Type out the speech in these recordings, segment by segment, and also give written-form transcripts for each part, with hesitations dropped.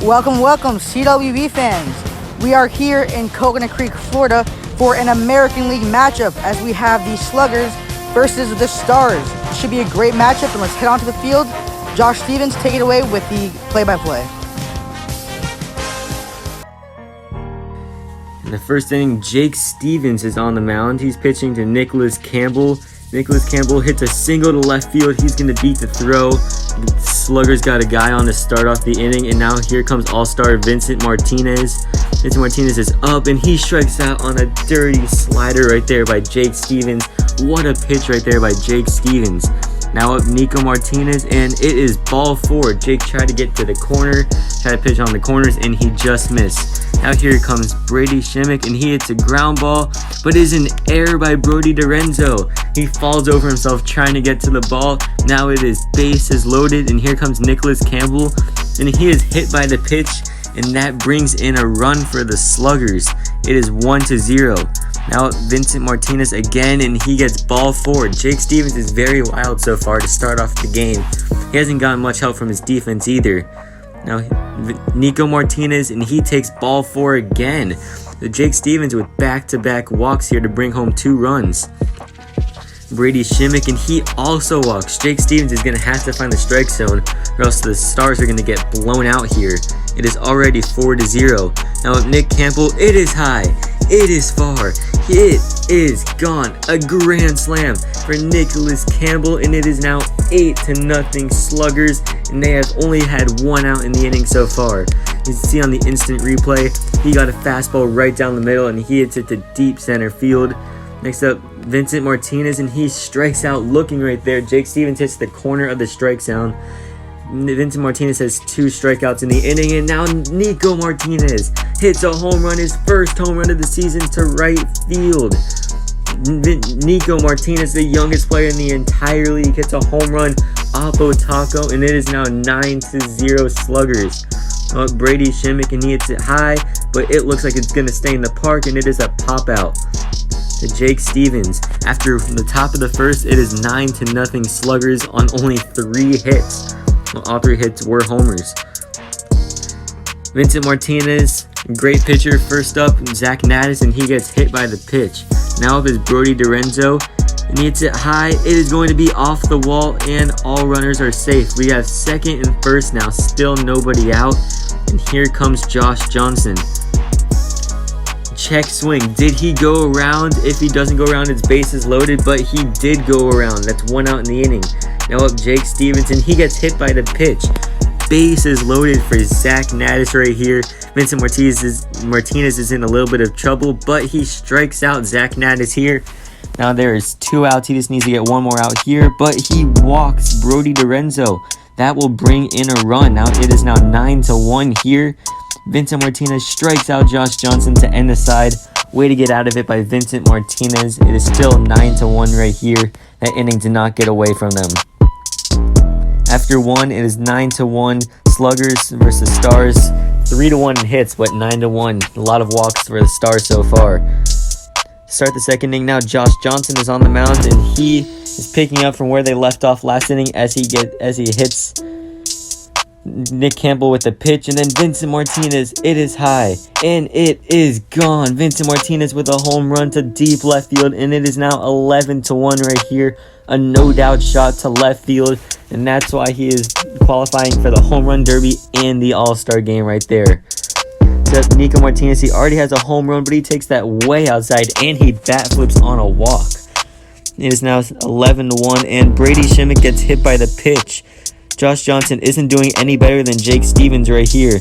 Welcome, CWB fans. We are here in Coconut Creek, Florida for an American League matchup as we have the Sluggers versus the Stars. It should be a great matchup, and let's head onto the field. Josh Stevens, take it away with the play-by-play. In the first inning, Jake Stevens is on the mound. He's pitching to Nicholas Campbell. Nicholas Campbell hits a single to left field. He's going to beat the throw. The Sluggers got a guy on to start off the inning, and now here comes all-star Vincent Martinez. Vincent Martinez is up, and he strikes out on a dirty slider right there by Jake Stevens. What a pitch right there by Jake Stevens. Now up Nico Martinez, and it is ball four. Jake tried to get to the corner, tried to pitch on the corners, and he just missed. Now here comes Brady Shimmick, and he hits a ground ball, but is an error by Brody Dorenzo. He falls over himself trying to get to the ball. Now it is bases loaded, and here comes Nicholas Campbell, and he is hit by the pitch, and that brings in a run for the Sluggers. It is 1-0. Now Vincent Martinez again, and he gets ball four. Jake Stevens is very wild so far to start off the game. He hasn't gotten much help from his defense either. Now Nico Martinez, and he takes ball four again. Jake Stevens with back-to-back walks here to bring home 2 runs. Brady Shimmick, and he also walks. Jake Stevens is going to have to find the strike zone, or else the Stars are going to get blown out here. It is already 4-0. Now with Nick Campbell, it is high. It is far. It is gone. A grand slam for Nicholas Campbell, and it is now 8-0 Sluggers, and they have only had 1 out in the inning so far. You can see on the instant replay, he got a fastball right down the middle, and he hits it to deep center field. Next up, Vincent Martinez, and he strikes out looking right there. Jake Stevens hits the corner of the strike zone. Vincent Martinez has 2 strikeouts in the inning, and now Nico Martinez hits a home run, his first home run of the season to right field. Nico Martinez, the youngest player in the entire league, hits a home run off Otako, and it is now 9-0 Sluggers. Brady Shimmick, and he hits it high, but it looks like it's going to stay in the park, and it is a pop out to Jake Stevens. After the top of the first, it is 9-0 Sluggers on only 3 hits. All 3 hits were homers. Vincent Martinez, great pitcher. First up, Zach Naddis, and he gets hit by the pitch. Now up is Brody Dorenzo, and he hits it high. It is going to be off the wall, and all runners are safe. We have second and first now, still nobody out. And here comes Josh Johnson. Check swing. Did he go around? If he doesn't go around, it's bases loaded, but he did go around. That's 1 out in the inning. Now up Jake Stevens, and he gets hit by the pitch. Bases loaded for Zach Naddis right here. Vincent Martinez is in a little bit of trouble, but he strikes out Zach Naddis here. Now there is 2 outs. He just needs to get 1 more out here, but he walks Brody Dorenzo. That will bring in a run. Now it is now 9-1 here. Vincent Martinez strikes out Josh Johnson to end the side. Way to get out of it by Vincent Martinez. It is still 9-1 right here. That inning did not get away from them. After 1, it is 9-1 Sluggers versus Stars. 3-1 in hits, but 9-1. A lot of walks for the Stars so far. Start the second inning now. Josh Johnson is on the mound, and he is picking up from where they left off last inning as he hits Nick Campbell with the pitch, and then Vincent Martinez, it is high, and it is gone. Vincent Martinez with a home run to deep left field, and it is now 11-1 right here. A no-doubt shot to left field, and that's why he is qualifying for the home run derby and the all-star game right there. Except Nico Martinez, he already has a home run, but he takes that way outside, and he bat flips on a walk. It is now 11-1, and Brady Shimmick gets hit by the pitch. Josh Johnson isn't doing any better than Jake Stevens right here.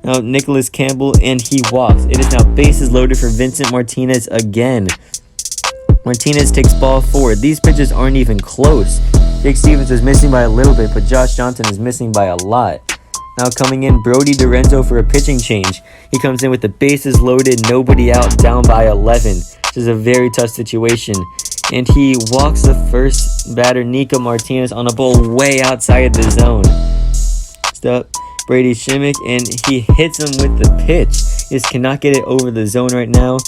Now Nicholas Campbell, and he walks. It is now bases loaded for Vincent Martinez again. Martinez takes ball 4. These pitches aren't even close. Jake Stevens is missing by a little bit, but Josh Johnson is missing by a lot. Now coming in, Brody Dorenzo for a pitching change. He comes in with the bases loaded, nobody out, down by 11. This is a very tough situation. And he walks the first batter, Nico Martinez, on a ball way outside the zone. Stop Brady Shimmick, and he hits him with the pitch. He just cannot get it over the zone right now.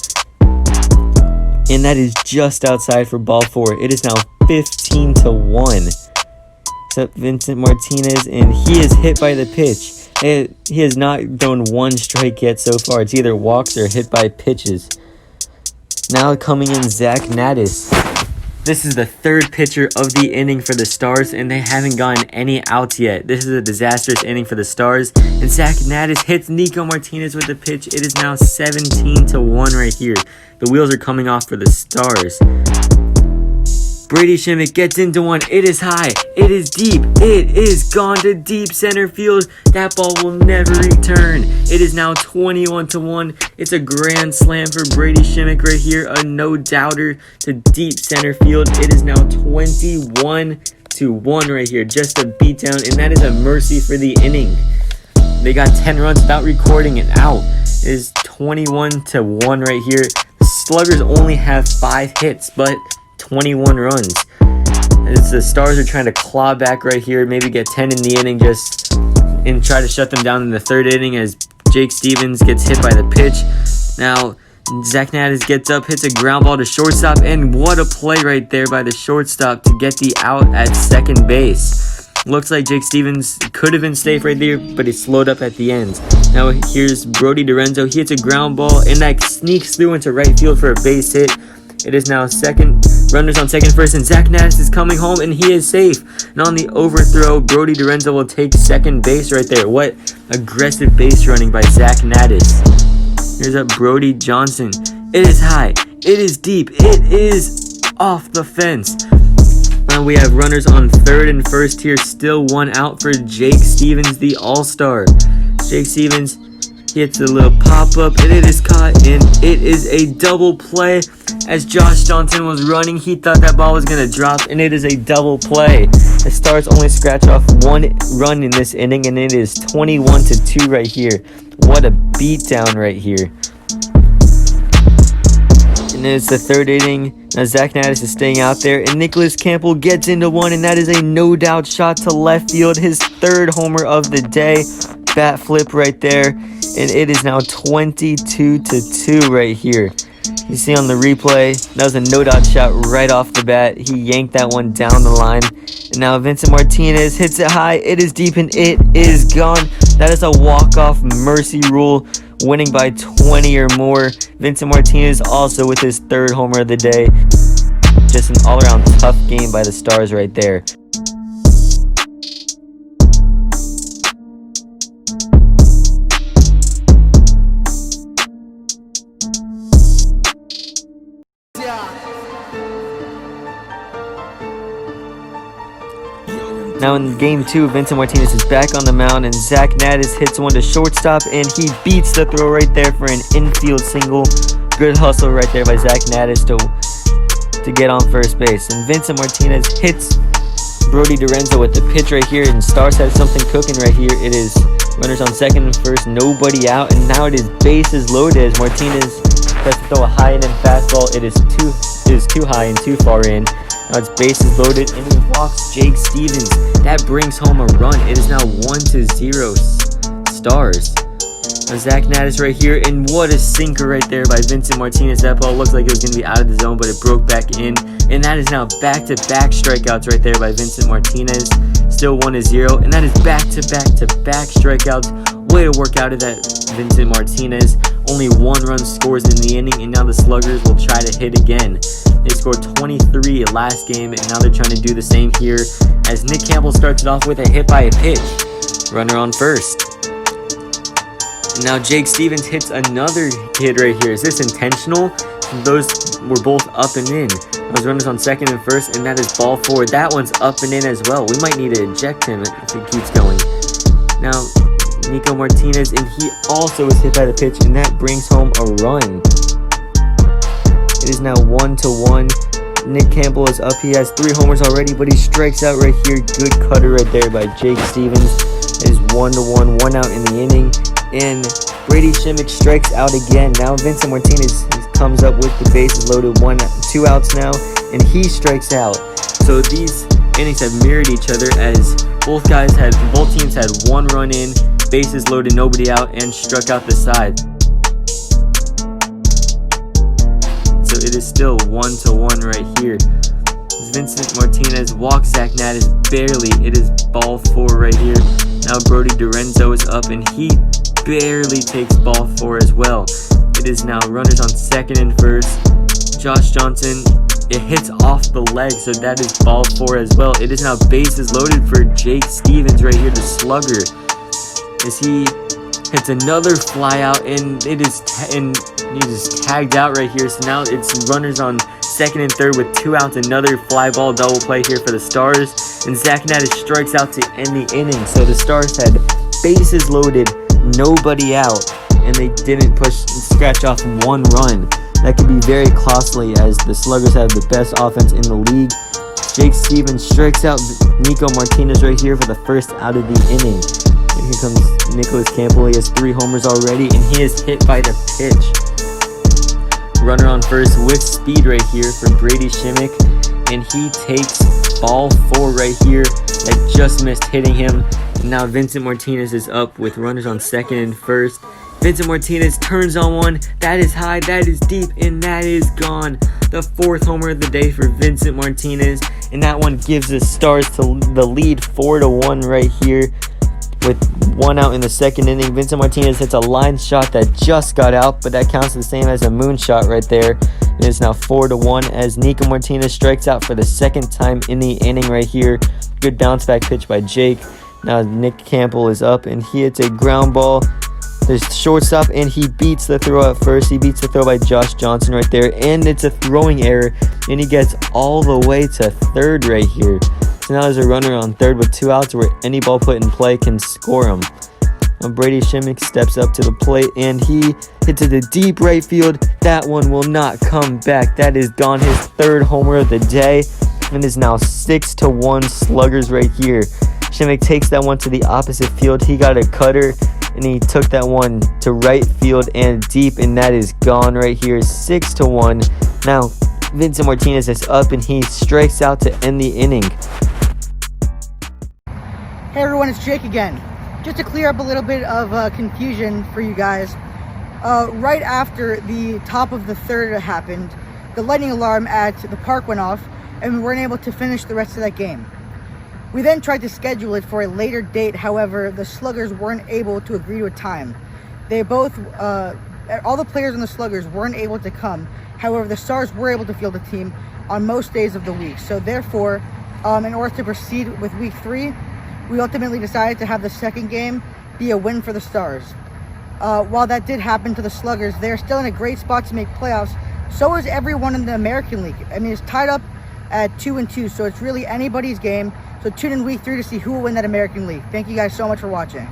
And that is just outside for ball 4. It is now 15-1. Except Vincent Martinez, and he is hit by the pitch. He has not thrown one strike yet so far. It's either walks or hit by pitches. Now coming in, Zach Naddis. This is the third pitcher of the inning for the Stars, and they haven't gotten any outs yet. This is a disastrous inning for the Stars, and Zach Naddis hits Nico Martinez with the pitch. It is now 17-1 right here. The wheels are coming off for the Stars. Brady Shimmick gets into one. It is high. It is deep. It is gone to deep center field. That ball will never return. It is now 21-1. It's a grand slam for Brady Shimmick right here. A no-doubter to deep center field. It is now 21-1 right here. Just a beatdown, and that is a mercy for the inning. They got 10 runs without recording an out. It is 21-1 right here. The Sluggers only have 5 hits, but 21 runs. As the Stars are trying to claw back right here, maybe get 10 in the inning and try to shut them down in the third inning as Jake Stevens gets hit by the pitch. Now, Zach Naddis gets up, hits a ground ball to shortstop, and what a play right there by the shortstop to get the out at second base. Looks like Jake Stevens could have been safe right there, but he slowed up at the end. Now here's Brody Dorenzo. He hits a ground ball, and that sneaks through into right field for a base hit. It is now runners on second, first, and Zach Naddis is coming home, and he is safe. And on the overthrow, Brody Dorenzo will take second base right there. What aggressive base running by Zach Naddis. Here's up Brody Johnson. It is high. It is deep. It is off the fence. Now we have runners on third and first here. Still one out for Jake Stevens, the All-Star. Jake Stevens hits a little pop-up, and it is caught, and it is a double play. As Josh Johnson was running, he thought that ball was going to drop, and it is a double play. The Stars only scratch off 1 run in this inning, and it is 21-2 right here. What a beatdown right here. And it's the third inning. Now Zach Naddis is staying out there, and Nicholas Campbell gets into one, and that is a no-doubt shot to left field. His third homer of the day. Bat flip right there, and it is now 22-2 right here. You see on the replay, that was a no-doubt shot right off the bat. He yanked that one down the line. And now Vincent Martinez hits it high. It is deep, and it is gone. That is a walk-off mercy rule, winning by 20 or more. Vincent Martinez also with his third homer of the day. Just an all-around tough game by the Stars right there. Now in game 2, Vincent Martinez is back on the mound, and Zach Naddis hits one to shortstop, and he beats the throw right there for an infield single. Good hustle right there by Zach Naddis to get on first base. And Vincent Martinez hits Brody Dorenzo with the pitch right here, and Stars have something cooking right here. It is runners on second and first, nobody out, and now it is bases loaded as Martinez tries to throw a high-end fastball. It is too high and too far in. Now it's bases loaded, and he walks Jake Stevens. That brings home a run. It is now 1-0 Stars. Now Zach Naddis right here, and what a sinker right there by Vincent Martinez. That ball looks like it was going to be out of the zone, but it broke back in. And that is now back-to-back strikeouts right there by Vincent Martinez. Still 1-0, and that is back-to-back strikeouts. Way to work out of that Vincent Martinez. Only 1 run scores in the inning, and now the Sluggers will try to hit again. They scored 23 last game, and now they're trying to do the same here as Nick Campbell starts it off with a hit by a pitch. Runner on first. And now Jake Stevens hits another hit right here. Is this intentional? Those were both up and in. Those runners on second and first, and that is ball 4. That one's up and in as well. We might need to eject him if he keeps going. Now Nico Martinez, and he also is hit by the pitch, and that brings home a run. It is now 1-1. Nick Campbell is up. He has 3 homers already, but he strikes out right here. Good cutter right there by Jake Stevens. It is 1-1, 1 out in the inning. And Brady Shimmick strikes out again. Now Vincent Martinez comes up with the bases loaded, 2 outs now, and he strikes out. So these innings have mirrored each other as both teams had 1 run in, bases loaded, nobody out, and struck out the side. So it is still 1-1 right here. Vincent Martinez walks Zach Naddis barely. It is ball 4 right here. Now Brody Dorenzo is up and he barely takes ball 4 as well. It is now runners on second and first. Josh Johnson, it hits off the leg, so that is ball 4 as well. It is now bases loaded for Jake Stevens right here, the slugger, as he hits another fly out, and he just tagged out right here. So now it's runners on second and third with 2 outs. Another fly ball double play here for the Stars, and Zach Naddis strikes out to end the inning. So the Stars had bases loaded, nobody out, and they didn't scratch off 1 run. That could be very costly, as the Sluggers have the best offense in the league. Jake Stevens strikes out Nico Martinez right here for the first out of the inning. And here comes Nicholas Campbell. He has 3 homers already, and he is hit by the pitch. Runner on first with speed right here for Brady Shimmick, and he takes ball 4 right here. That just missed hitting him. And now Vincent Martinez is up with runners on second and first. Vincent Martinez turns on one. That is high, that is deep, and that is gone. The 4th homer of the day for Vincent Martinez, and that one gives the Stars to the lead 4-1 right here with 1 out in the second inning. Vincent Martinez hits a line shot that just got out, but that counts the same as a moonshot right there. It is now 4-1 as Nico Martinez strikes out for the 2nd time in the inning right here. Good bounce back pitch by Jake. Now Nick Campbell is up, and he hits a ground ball. There's shortstop, and he beats the throw at first. He beats the throw by Josh Johnson right there, and it's a throwing error, and he gets all the way to third right here. So now there's a runner on third with 2 outs where any ball put in play can score him. Now Brady Shimmick steps up to the plate, and he hits it to deep right field. That one will not come back. That is gone. His 3rd homer of the day, and is now 6-1 Sluggers right here. Shimmick takes that one to the opposite field. He got a cutter, and he took that one to right field and deep, and that is gone right here. 6-1. Now Vincent Martinez is up, and he strikes out to end the inning. Hey everyone, it's Jake again. Just to clear up a little bit of confusion for you guys, right after the top of the 3rd happened, the lightning alarm at the park went off, and we weren't able to finish the rest of that game. We then tried to schedule it for a later date. However, the Sluggers weren't able to agree to a time. They both, all the players on the Sluggers weren't able to come. However, the Stars were able to field the team on most days of the week. So therefore, in order to proceed with week 3, we ultimately decided to have the 2nd game be a win for the Stars. While that did happen to the Sluggers, they're still in a great spot to make playoffs. So is everyone in the American League. I mean, it's tied up at 2-2, so it's really anybody's game. So tune in week 3 to see who will win that American League. Thank you guys so much for watching.